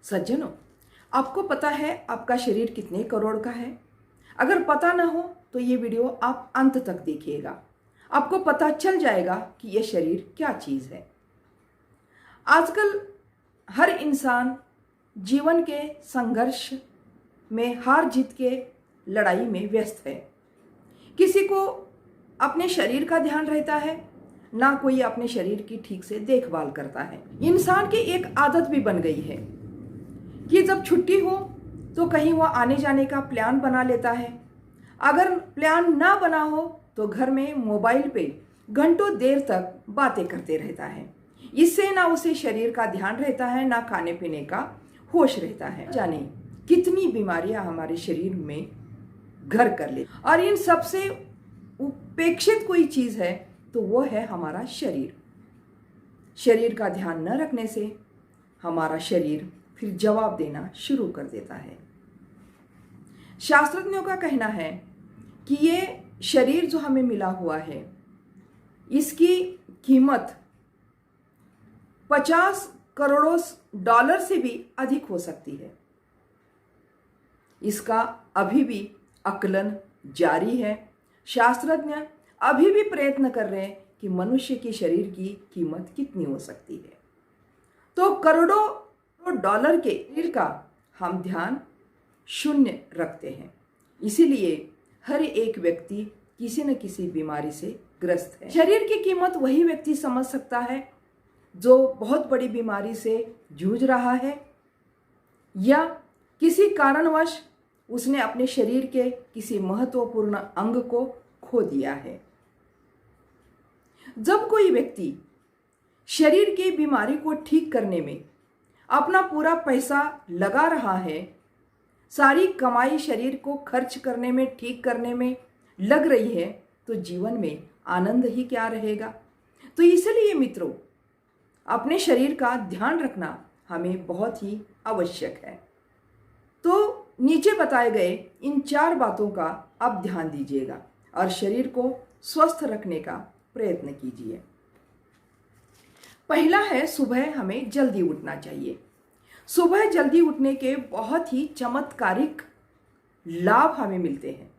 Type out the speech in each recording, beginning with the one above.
सज्जनों, आपको पता है आपका शरीर कितने करोड़ का है? अगर पता ना हो तो ये वीडियो आप अंत तक देखिएगा। आपको पता चल जाएगा कि यह शरीर क्या चीज़ है। आजकल हर इंसान जीवन के संघर्ष में, हार जीत के लड़ाई में व्यस्त है। किसी को अपने शरीर का ध्यान रहता है, ना कोई अपने शरीर की ठीक से देखभाल करता है। इंसान की एक आदत भी बन गई है कि जब छुट्टी हो तो कहीं वो आने जाने का प्लान बना लेता है। अगर प्लान ना बना हो तो घर में मोबाइल पे घंटों देर तक बातें करते रहता है। इससे ना उसे शरीर का ध्यान रहता है, ना खाने पीने का होश रहता है। जाने कितनी बीमारियां हमारे शरीर में घर कर ले, और इन सबसे उपेक्षित कोई चीज है तो वो है हमारा शरीर। शरीर का ध्यान न रखने से हमारा शरीर फिर जवाब देना शुरू कर देता है। शास्त्रज्ञों का कहना है कि ये शरीर जो हमें मिला हुआ है, इसकी कीमत 50 करोड़ों डॉलर से भी अधिक हो सकती है। इसका अभी भी आकलन जारी है। शास्त्रज्ञ अभी भी प्रयत्न कर रहे हैं कि मनुष्य के शरीर की कीमत कितनी हो सकती है। तो करोड़ों डॉलर के शरीर का हम ध्यान शून्य रखते हैं। इसीलिए हर एक व्यक्ति किसी न किसी बीमारी से ग्रस्त है। शरीर की कीमत वही व्यक्ति समझ सकता है जो बहुत बड़ी बीमारी से जूझ रहा है, या किसी कारणवश उसने अपने शरीर के किसी महत्वपूर्ण अंग को खो दिया है। जब कोई व्यक्ति शरीर की बीमारी को ठीक करने में अपना पूरा पैसा लगा रहा है, सारी कमाई शरीर को खर्च करने में, ठीक करने में लग रही है, तो जीवन में आनंद ही क्या रहेगा। तो इसलिए मित्रों, अपने शरीर का ध्यान रखना हमें बहुत ही आवश्यक है। तो नीचे बताए गए इन 4 बातों का आप ध्यान दीजिएगा और शरीर को स्वस्थ रखने का प्रयत्न कीजिए। पहला है, सुबह हमें जल्दी उठना चाहिए। सुबह जल्दी उठने के बहुत ही चमत्कारिक लाभ हमें मिलते हैं।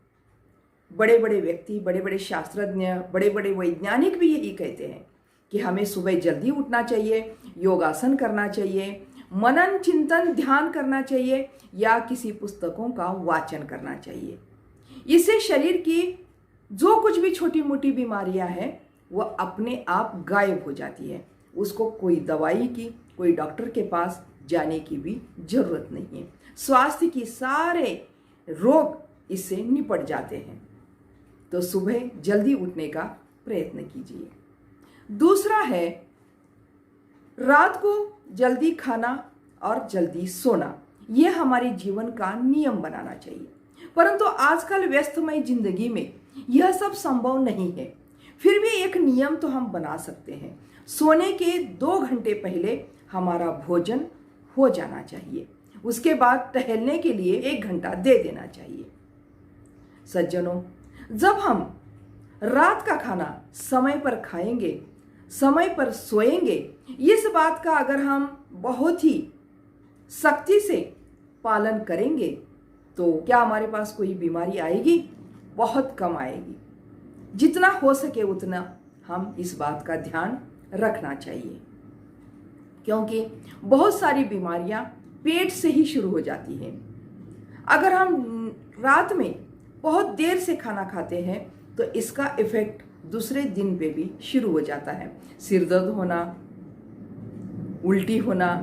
बड़े बड़े व्यक्ति, बड़े बड़े शास्त्रज्ञ, बड़े बड़े वैज्ञानिक भी यही कहते हैं कि हमें सुबह जल्दी उठना चाहिए, योगासन करना चाहिए, मनन चिंतन ध्यान करना चाहिए, या किसी पुस्तकों का वाचन करना चाहिए। इससे शरीर की जो कुछ भी छोटी मोटी बीमारियां हैं वह अपने आप गायब हो जाती है। उसको कोई दवाई की, कोई डॉक्टर के पास जाने की भी जरूरत नहीं है। स्वास्थ्य की सारे रोग इससे निपट जाते हैं। तो सुबह जल्दी उठने का प्रयत्न कीजिए। दूसरा है, रात को जल्दी खाना और जल्दी सोना। यह हमारे जीवन का नियम बनाना चाहिए, परंतु आजकल व्यस्तमय जिंदगी में यह सब संभव नहीं है। फिर भी एक नियम तो हम बना सकते हैं। सोने के 2 घंटे पहले हमारा भोजन हो जाना चाहिए। उसके बाद टहलने के लिए 1 घंटा दे देना चाहिए। सज्जनों, जब हम रात का खाना समय पर खाएंगे, समय पर सोएंगे, इस बात का अगर हम बहुत ही सख्ती से पालन करेंगे तो क्या हमारे पास कोई बीमारी आएगी? बहुत कम आएगी। जितना हो सके उतना हम इस बात का ध्यान रखना चाहिए, क्योंकि बहुत सारी बीमारियां पेट से ही शुरू हो जाती हैं। अगर हम रात में बहुत देर से खाना खाते हैं तो इसका इफेक्ट दूसरे दिन पे भी शुरू हो जाता है। सिर दर्द होना, उल्टी होना,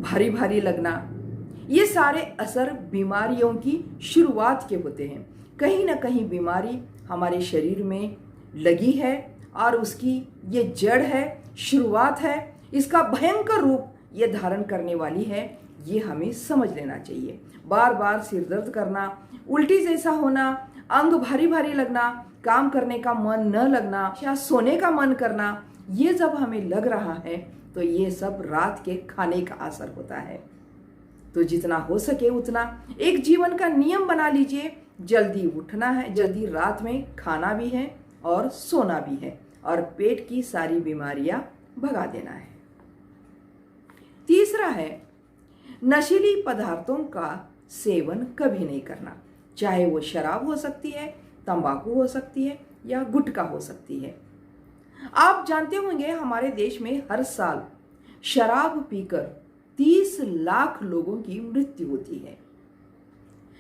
भारी भारी लगना, ये सारे असर बीमारियों की शुरुआत के होते हैं। कहीं ना कहीं बीमारी हमारे शरीर में लगी है और उसकी ये जड़ है, शुरुआत है। इसका भयंकर रूप ये धारण करने वाली है, ये हमें समझ लेना चाहिए। बार बार सिर दर्द करना, उल्टी जैसा होना, अंग भारी भारी लगना, काम करने का मन न लगना या सोने का मन करना, ये जब हमें लग रहा है तो ये सब रात के खाने का असर होता है। तो जितना हो सके उतना एक जीवन का नियम बना लीजिए। जल्दी उठना है, जल्दी रात में खाना भी है और सोना भी है, और पेट की सारी बीमारियां भगा देना है। तीसरा है, नशीली पदार्थों का सेवन कभी नहीं करना, चाहे वो शराब हो सकती है, तंबाकू हो सकती है या गुटखा हो सकती है। आप जानते होंगे हमारे देश में हर साल शराब पीकर 30 लाख लोगों की मृत्यु होती है।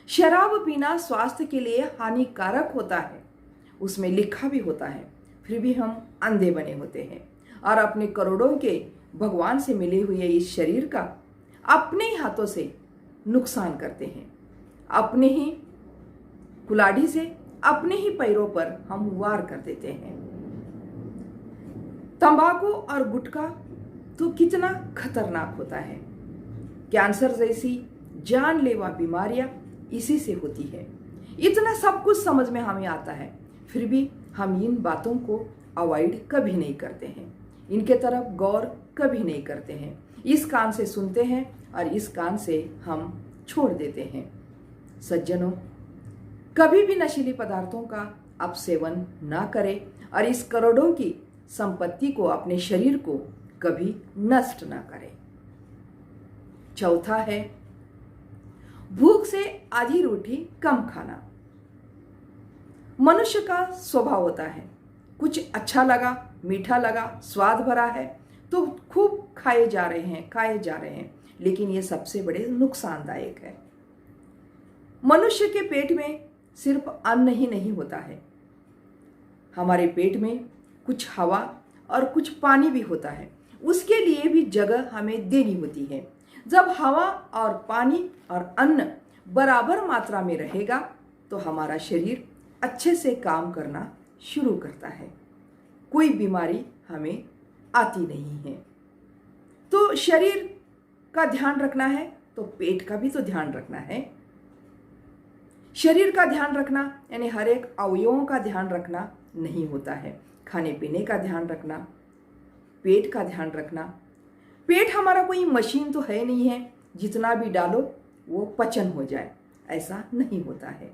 शराब पीना स्वास्थ्य के लिए हानिकारक होता है, उसमें लिखा भी होता है, फिर भी हम अंधे बने होते हैं और अपने करोड़ों के भगवान से मिले हुए इस शरीर का अपने ही हाथों से नुकसान करते हैं। अपने ही कुल्हाड़ी से अपने ही पैरों पर हम वार कर देते हैं। तंबाकू और गुटखा तो कितना खतरनाक होता है। कैंसर जैसी जानलेवा बीमारियां इसी से होती है। इतना सब कुछ समझ में हमें आता है, फिर भी हम इन बातों को अवॉइड कभी नहीं करते हैं, इनके तरफ गौर कभी नहीं करते हैं। इस कान से सुनते हैं और इस कान से हम छोड़ देते हैं। सज्जनों, कभी भी नशीली पदार्थों का आप सेवन ना करें और इस करोड़ों की संपत्ति को, अपने शरीर को कभी नष्ट ना करें। चौथा है भूख से आधी रोटी कम खाना। मनुष्य का स्वभाव होता है, कुछ अच्छा लगा, मीठा लगा, स्वाद भरा है तो खूब खाए जा रहे हैं, लेकिन ये सबसे बड़े नुकसानदायक है। मनुष्य के पेट में सिर्फ अन्न ही नहीं होता है, हमारे पेट में कुछ हवा और कुछ पानी भी होता है, उसके लिए भी जगह हमें देनी होती है। जब हवा और पानी और अन्न बराबर मात्रा में रहेगा तो हमारा शरीर अच्छे से काम करना शुरू करता है, कोई बीमारी हमें आती नहीं है। तो शरीर का ध्यान रखना है तो पेट का भी तो ध्यान रखना है। शरीर का ध्यान रखना यानी हर एक अवयवों का ध्यान रखना नहीं होता है, खाने पीने का ध्यान रखना, पेट का ध्यान रखना। पेट हमारा कोई मशीन तो है नहीं है, जितना भी डालो वो पचन हो जाए, ऐसा नहीं होता है।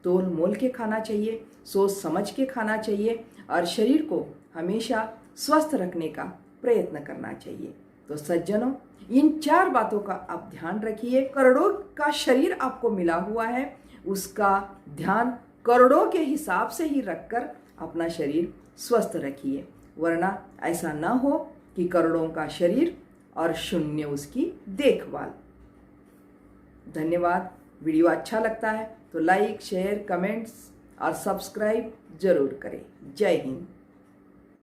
तोल मोल के खाना चाहिए, सोच समझ के खाना चाहिए और शरीर को हमेशा स्वस्थ रखने का प्रयत्न करना चाहिए। तो सज्जनों, इन 4 बातों का आप ध्यान रखिए। करोड़ों का शरीर आपको मिला हुआ है, उसका ध्यान करोड़ों के हिसाब से ही रखकर अपना शरीर स्वस्थ रखिए, वरना ऐसा ना हो कि करोड़ों का शरीर और शून्य उसकी देखभाल। धन्यवाद। वीडियो अच्छा लगता है तो लाइक, शेयर, कमेंट्स और सब्सक्राइब जरूर करें। जय हिंद।